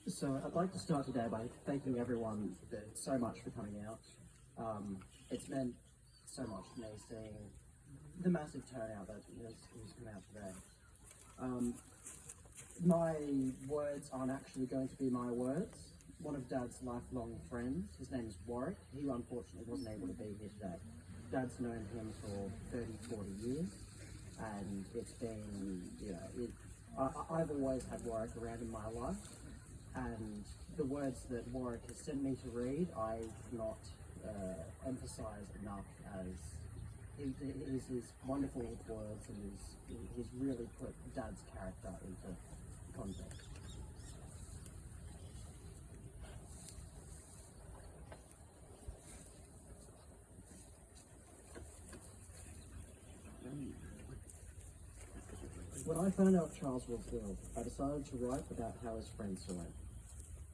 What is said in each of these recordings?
So I'd like to start today by thanking everyone so much for coming out. It's meant so much to me seeing the massive turnout that has come out today. My words aren't actually going to be my words. One of Dad's lifelong friends, his name is Warwick, he unfortunately wasn't able to be here today. Dad's known him for 30, 40 years, and it's been, I've always had Warwick around in my life, and the words that Warwick has sent me to read, I cannot emphasize enough as his wonderful words, and he's really put Dad's character into context. When I found out Charles was ill, I decided to write about how his friends saw him.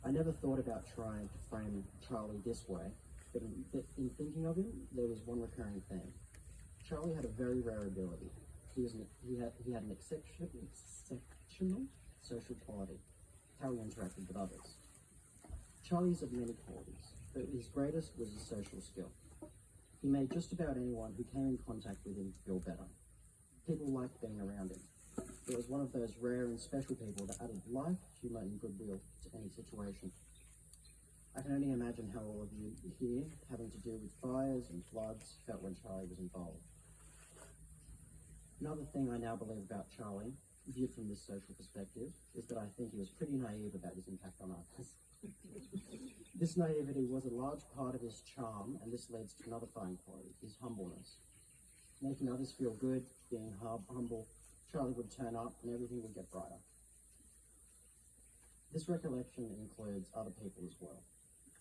I never thought about trying to frame Charlie this way, but in thinking of him, there was one recurring theme. Charlie had a very rare ability. He had an exceptional social quality, how he interacted with others. Charlie's of many qualities, but his greatest was his social skill. He made just about anyone who came in contact with him feel better. People liked being around him. It was one of those rare and special people that added life, humour and goodwill to any situation. I can only imagine how all of you here, having to deal with fires and floods, felt when Charlie was involved. Another thing I now believe about Charlie, viewed from this social perspective, is that I think he was pretty naive about his impact on others. This naivety was a large part of his charm, and this leads to another fine quality, his humbleness. Making others feel good, being humble, Charlie would turn up and everything would get brighter. This recollection includes other people as well.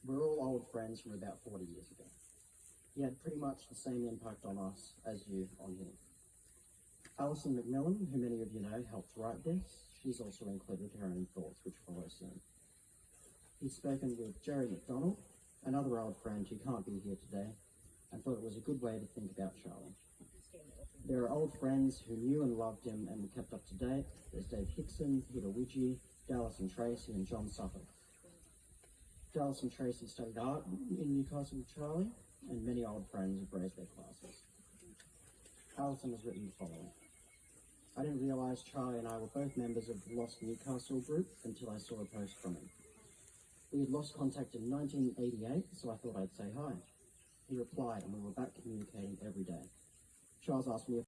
We're all old friends from about 40 years ago. He had pretty much the same impact on us as you on him. Alison McMillan, who many of you know, helped write this. She's also included her own thoughts, which follow soon. He's spoken with Jerry McDonald, another old friend who can't be here today, and thought it was a good way to think about Charlie. There are old friends who knew and loved him and were kept up to date. There's Dave Hickson, Peter Widgie, Dallas and Tracy, and John Suffolk. Dallas and Tracy studied art in Newcastle with Charlie, and many old friends have raised their classes. Alison has written the following. I didn't realise Charlie and I were both members of the Lost Newcastle group until I saw a post from him. We had lost contact in 1988, so I thought I'd say hi. He replied, and we were back communicating every day. Charles asked me if